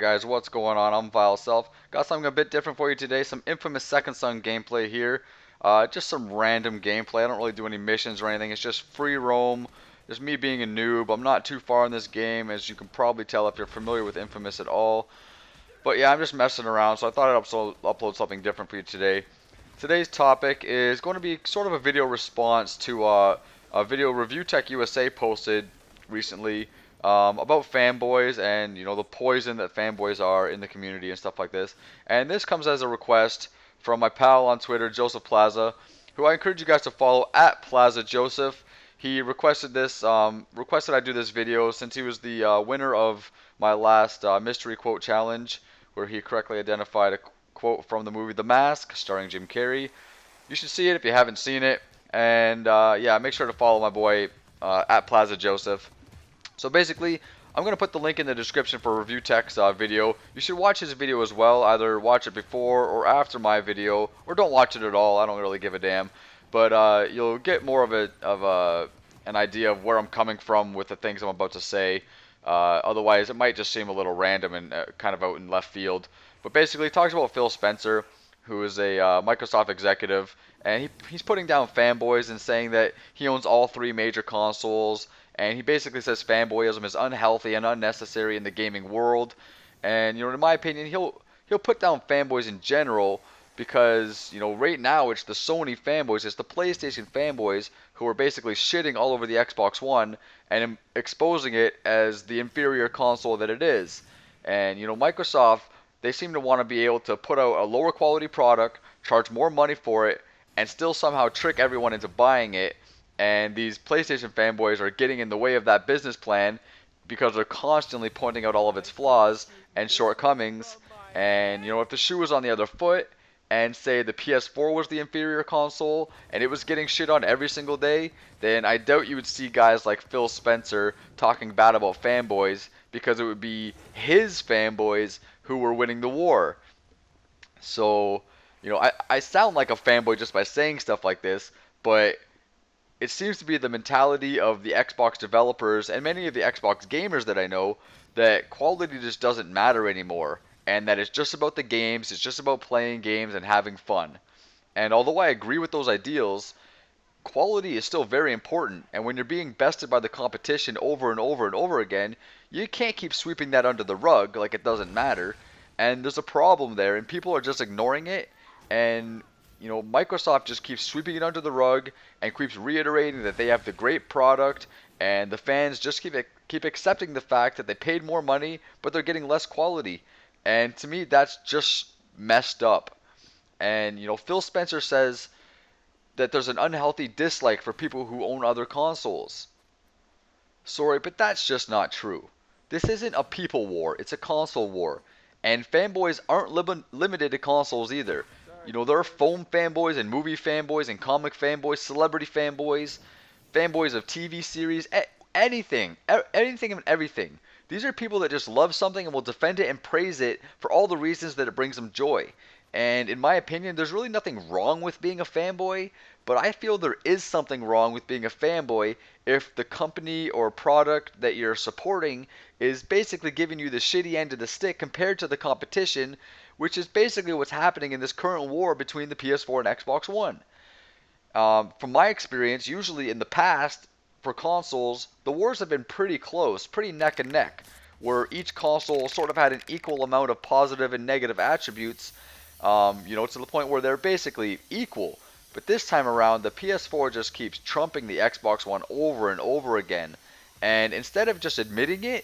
guys, what's going on? I'm Vile Self. Got something a bit different for you today. Some infamous Second Son gameplay here. Just some random gameplay. I don't really do any missions or anything. It's just free roam. Just me being a noob. I'm not too far in this game, as you can probably tell if you're familiar with Infamous at all. But yeah, I'm just messing around, so I thought I'd upload something different for you today. Today's topic is going to be sort of a video response to a video Review Tech USA posted recently about fanboys and the poison that fanboys are in the community and stuff like this. And this comes as a request from my pal on Twitter, Joseph Plaza, who I encourage you guys to follow at Plaza Joseph. He requested this, requested I do this video since he was the winner of my last mystery quote challenge, where he correctly identified a quote from the movie The Mask, starring Jim Carrey. You should see it if you haven't seen it. And yeah, make sure to follow my boy at Plaza Joseph. So basically, I'm going to put the link in the description for Review Tech's video. You should watch his video as well. Either watch it before or after my video, or don't watch it at all. I don't really give a damn. But you'll get more of an idea of where I'm coming from with the things I'm about to say. Otherwise, it might just seem a little random and kind of out in left field. But basically, he talks about Phil Spencer, who is a Microsoft executive, and he's putting down fanboys and saying that he owns all three major consoles. And he basically says fanboyism is unhealthy and unnecessary in the gaming world. And in my opinion, he'll put down fanboys in general because right now it's the Sony fanboys, it's the PlayStation fanboys who are basically shitting all over the Xbox One and exposing it as the inferior console that it is. And Microsoft, they seem to want to be able to put out a lower quality product, charge more money for it, and still somehow trick everyone into buying it. And these PlayStation fanboys are getting in the way of that business plan because they're constantly pointing out all of its flaws and shortcomings. And if the shoe was on the other foot and say the PS4 was the inferior console and it was getting shit on every single day, then I doubt you would see guys like Phil Spencer talking bad about fanboys, because it would be his fanboys who were winning the war. So, I sound like a fanboy just by saying stuff like this, but it seems to be the mentality of the Xbox developers and many of the Xbox gamers that I know, that quality just doesn't matter anymore, and that it's just about the games, it's just about playing games and having fun. And although I agree with those ideals, quality is still very important, and when you're being bested by the competition over and over and over again, you can't keep sweeping that under the rug like it doesn't matter. And there's a problem there, and people are just ignoring it, and Microsoft just keeps sweeping it under the rug and keeps reiterating that they have the great product, and the fans just keep accepting the fact that they paid more money, but they're getting less quality. And to me, that's just messed up. And Phil Spencer says that there's an unhealthy dislike for people who own other consoles. Sorry, but that's just not true. This isn't a people war, it's a console war. And fanboys aren't limited to consoles either. There are phone fanboys and movie fanboys and comic fanboys, celebrity fanboys, fanboys of TV series, anything and everything. These are people that just love something and will defend it and praise it for all the reasons that it brings them joy. And in my opinion, there's really nothing wrong with being a fanboy, but I feel there is something wrong with being a fanboy if the company or product that you're supporting is basically giving you the shitty end of the stick compared to the competition, which is basically what's happening in this current war between the PS4 and Xbox One. From my experience, usually in the past, for consoles, the wars have been pretty close, pretty neck and neck, where each console sort of had an equal amount of positive and negative attributes, to the point where they're basically equal. But this time around, the PS4 just keeps trumping the Xbox One over and over again. And instead of just admitting it,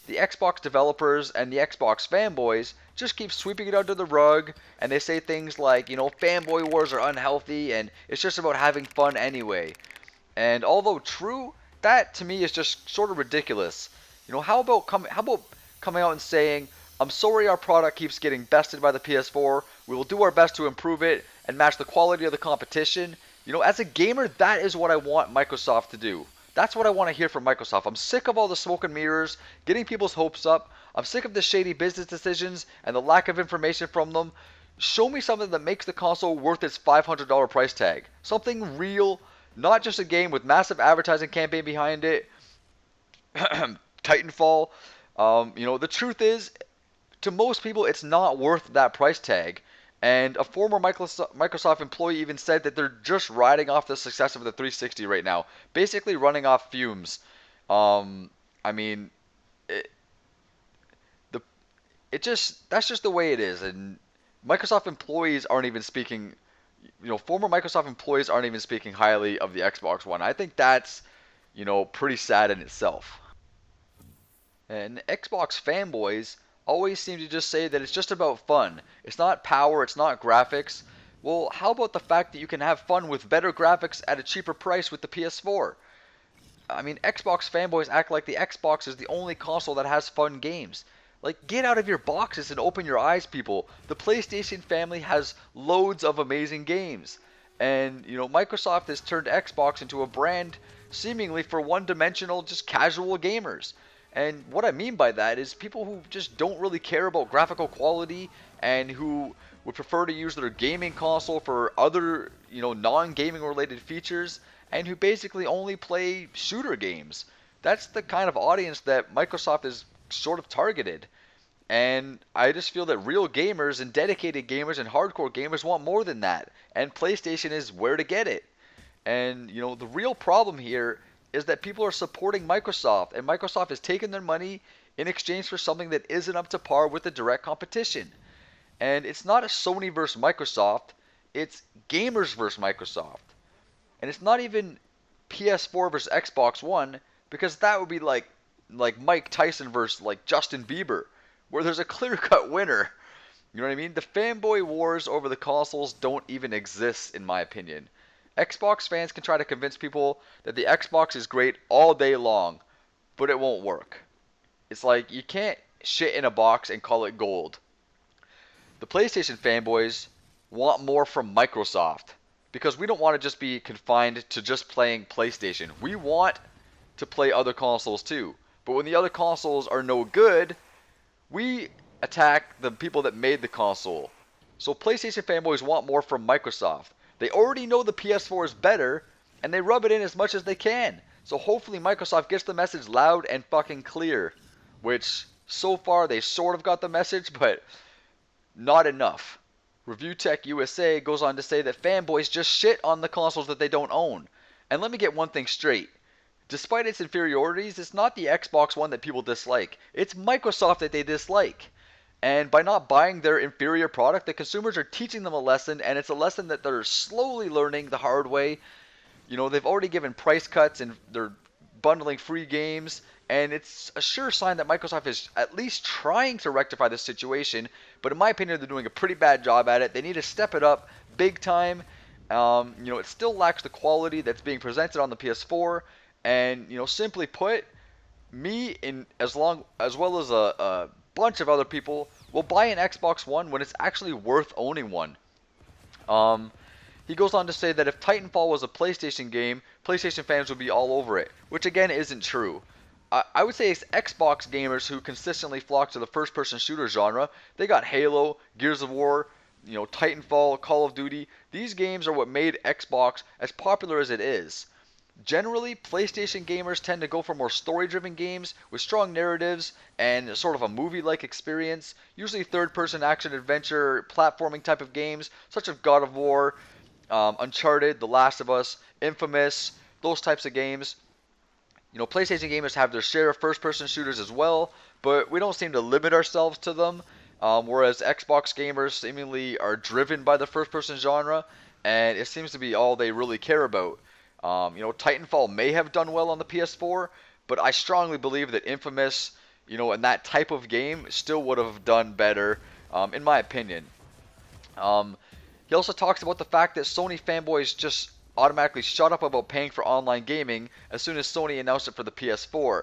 the Xbox developers and the Xbox fanboys just keep sweeping it under the rug, and they say things like, fanboy wars are unhealthy and it's just about having fun anyway. And although true, that to me is just sort of ridiculous. How about coming out and saying, I'm sorry our product keeps getting bested by the PS4, we will do our best to improve it and match the quality of the competition. As a gamer, that is what I want Microsoft to do. That's what I want to hear from Microsoft. I'm sick of all the smoke and mirrors, getting people's hopes up. I'm sick of the shady business decisions and the lack of information from them. Show me something that makes the console worth its $500 price tag. Something real, not just a game with massive advertising campaign behind it. Titanfall. The truth is, To most people, it's not worth that price tag. And a former Microsoft employee even said that they're just riding off the success of the 360 right now, basically running off fumes. Um, I mean, it, the it just that's just the way it is, and Microsoft employees aren't even speaking. Former Microsoft employees aren't even speaking highly of the Xbox One. I think that's pretty sad in itself. And Xbox fanboys always seem to just say that it's just about fun. It's not power, it's not graphics. Well, how about the fact that you can have fun with better graphics at a cheaper price with the PS4? I mean, Xbox fanboys act like the Xbox is the only console that has fun games. Like, get out of your boxes and open your eyes, people. The PlayStation family has loads of amazing games. And, Microsoft has turned Xbox into a brand seemingly for one-dimensional, just casual gamers. And what I mean by that is people who just don't really care about graphical quality and who would prefer to use their gaming console for other, non-gaming related features and who basically only play shooter games. That's the kind of audience that Microsoft is sort of targeted. And I just feel that real gamers and dedicated gamers and hardcore gamers want more than that. And PlayStation is where to get it. And, the real problem here is that people are supporting Microsoft, and Microsoft is taking their money in exchange for something that isn't up to par with the direct competition. And it's not a Sony versus Microsoft, it's gamers versus Microsoft. And it's not even PS4 versus Xbox One, because that would be like Mike Tyson versus like Justin Bieber, where there's a clear-cut winner. You know what I mean? The fanboy wars over the consoles don't even exist, in my opinion. Xbox fans can try to convince people that the Xbox is great all day long, but it won't work. It's like you can't shit in a box and call it gold. The PlayStation fanboys want more from Microsoft because we don't want to just be confined to just playing PlayStation. We want to play other consoles too. But when the other consoles are no good, we attack the people that made the console. So PlayStation fanboys want more from Microsoft. They already know the PS4 is better, and they rub it in as much as they can. So hopefully Microsoft gets the message loud and fucking clear. Which, so far, they sort of got the message, but not enough. Review Tech USA goes on to say that fanboys just shit on the consoles that they don't own. And let me get one thing straight. Despite its inferiorities, it's not the Xbox One that people dislike. It's Microsoft that they dislike. And by not buying their inferior product, the consumers are teaching them a lesson, and it's a lesson that they're slowly learning the hard way. They've already given price cuts, and they're bundling free games, and it's a sure sign that Microsoft is at least trying to rectify this situation, but in my opinion, they're doing a pretty bad job at it. They need to step it up big time. It still lacks the quality that's being presented on the PS4, and, simply put, me, as well as a bunch of other people, will buy an Xbox One when it's actually worth owning one. He goes on to say that if Titanfall was a PlayStation game, PlayStation fans would be all over it, which again isn't true. I would say it's Xbox gamers who consistently flock to the first-person shooter genre. They got Halo, Gears of War, Titanfall, Call of Duty. These games are what made Xbox as popular as it is. Generally, PlayStation gamers tend to go for more story-driven games with strong narratives and sort of a movie-like experience, usually third-person action-adventure platforming type of games, such as God of War, Uncharted, The Last of Us, Infamous, those types of games. PlayStation gamers have their share of first-person shooters as well, but we don't seem to limit ourselves to them, whereas Xbox gamers seemingly are driven by the first-person genre, and it seems to be all they really care about. Titanfall may have done well on the PS4, but I strongly believe that Infamous, and that type of game still would have done better, in my opinion. He also talks about the fact that Sony fanboys just automatically shut up about paying for online gaming as soon as Sony announced it for the PS4,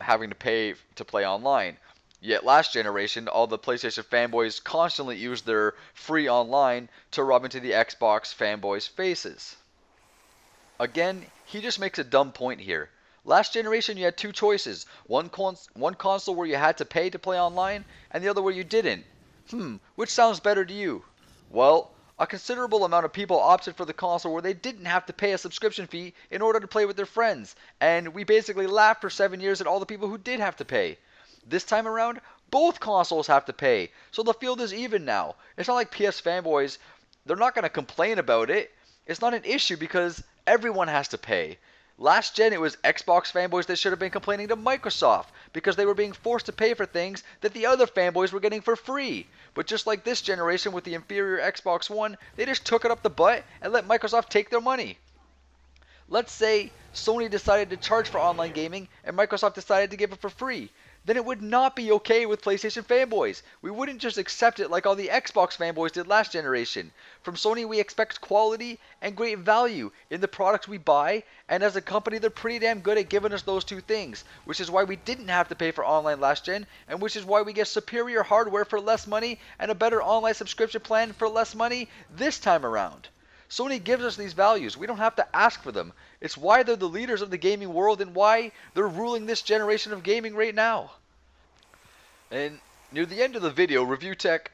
having to pay to play online. Yet last generation, all the PlayStation fanboys constantly used their free online to rub into the Xbox fanboys' faces. Again, he just makes a dumb point here. Last generation, you had two choices. One console where you had to pay to play online, and the other where you didn't. Which sounds better to you? Well, a considerable amount of people opted for the console where they didn't have to pay a subscription fee in order to play with their friends. And we basically laughed for 7 years at all the people who did have to pay. This time around, both consoles have to pay. So the field is even now. It's not like PS fanboys, they're not going to complain about it. It's not an issue because everyone has to pay. Last gen, it was Xbox fanboys that should have been complaining to Microsoft because they were being forced to pay for things that the other fanboys were getting for free. But just like this generation with the inferior Xbox One, they just took it up the butt and let Microsoft take their money. Let's say Sony decided to charge for online gaming and Microsoft decided to give it for free. Then it would not be okay with PlayStation fanboys. We wouldn't just accept it like all the Xbox fanboys did last generation. From Sony, we expect quality and great value in the products we buy, and as a company, they're pretty damn good at giving us those two things, which is why we didn't have to pay for online last gen, and which is why we get superior hardware for less money and a better online subscription plan for less money this time around. Sony gives us these values. We don't have to ask for them. It's why they're the leaders of the gaming world and why they're ruling this generation of gaming right now. And near the end of the video, Review Tech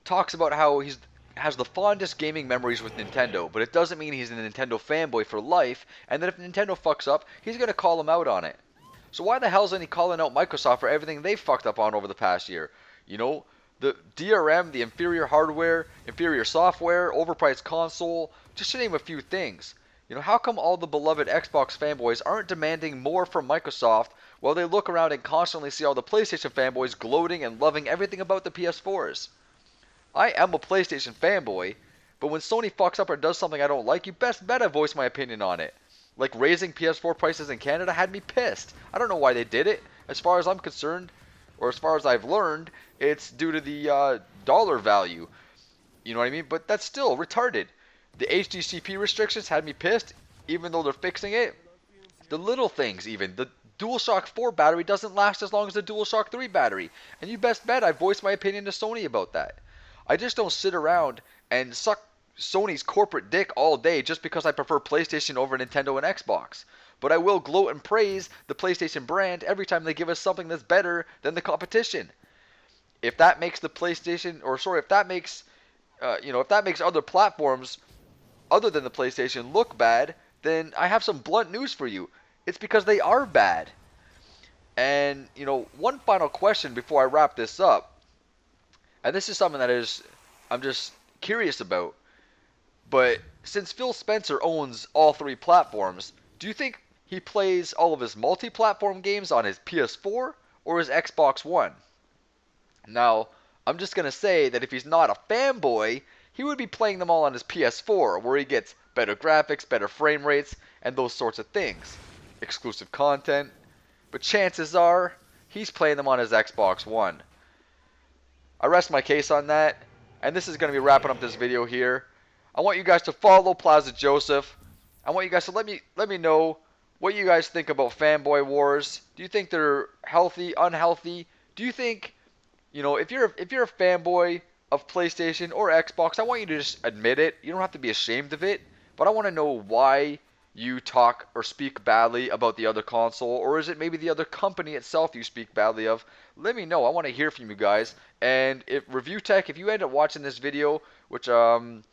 talks about how he has the fondest gaming memories with Nintendo, but it doesn't mean he's a Nintendo fanboy for life, and that if Nintendo fucks up, he's going to call him out on it. So why the hell isn't he calling out Microsoft for everything they've fucked up on over the past year? You know, the DRM, the inferior hardware, inferior software, overpriced console, just to name a few things. You know, how come all the beloved Xbox fanboys aren't demanding more from Microsoft while they look around and constantly see all the PlayStation fanboys gloating and loving everything about the PS4s? I am a PlayStation fanboy, but when Sony fucks up or does something I don't like, you best bet I voice my opinion on it. Like raising PS4 prices in Canada had me pissed. I don't know why they did it. As far as I'm concerned, or as far as I've learned, it's due to the dollar value. You know what I mean? But that's still retarded. The HDCP restrictions had me pissed, even though they're fixing it. The little things even. The DualShock 4 battery doesn't last as long as the DualShock 3 battery. And you best bet I voiced my opinion to Sony about that. I just don't sit around and suck Sony's corporate dick all day just because I prefer PlayStation over Nintendo and Xbox. But I will gloat and praise the PlayStation brand every time they give us something that's better than the competition. If that makes the PlayStation, if that makes other platforms other than the PlayStation look bad, then I have some blunt news for you. It's because they are bad. And, one final question before I wrap this up. And this is something I'm just curious about. But since Phil Spencer owns all three platforms, do you think he plays all of his multi-platform games on his PS4 or his Xbox One? Now, I'm just going to say that if he's not a fanboy, he would be playing them all on his PS4, where he gets better graphics, better frame rates, and those sorts of things. Exclusive content. But chances are, he's playing them on his Xbox One. I rest my case on that, and this is going to be wrapping up this video here. I want you guys to follow Plaza Joseph. I want you guys to let me know what you guys think about fanboy wars. Do you think they're healthy, unhealthy? Do you think, if you're a fanboy of PlayStation or Xbox, I want you to just admit it. You don't have to be ashamed of it, but I want to know why you talk or speak badly about the other console, or is it maybe the other company itself you speak badly of? Let me know. I want to hear from you guys. And if Review Tech, if you end up watching this video, which I'd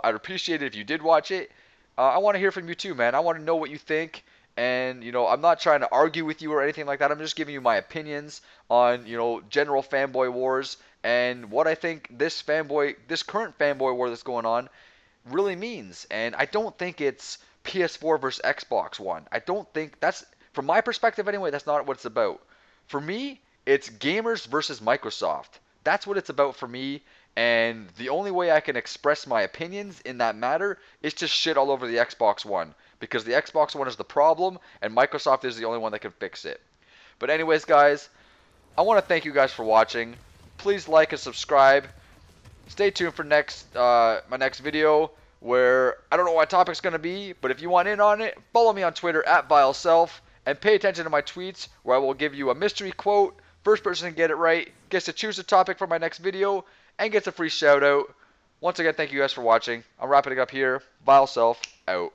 appreciate it if you did watch it. I want to hear from you too, man. I want to know what you think. And, I'm not trying to argue with you or anything like that. I'm just giving you my opinions on, general fanboy wars and what I think this current fanboy war that's going on really means. And I don't think it's PS4 versus Xbox One. I don't think from my perspective anyway, that's not what it's about. For me, it's gamers versus Microsoft. That's what it's about for me. And the only way I can express my opinions in that matter is to shit all over the Xbox One. Because the Xbox One is the problem, and Microsoft is the only one that can fix it. But anyways, guys, I want to thank you guys for watching. Please like and subscribe. Stay tuned for my next video, where I don't know what topic's going to be, but if you want in on it, follow me on Twitter @VileSelf, and pay attention to my tweets, where I will give you a mystery quote. First person to get it right gets to choose a topic for my next video, and gets a free shout out. Once again, thank you guys for watching. I'm wrapping it up here. VileSelf, out.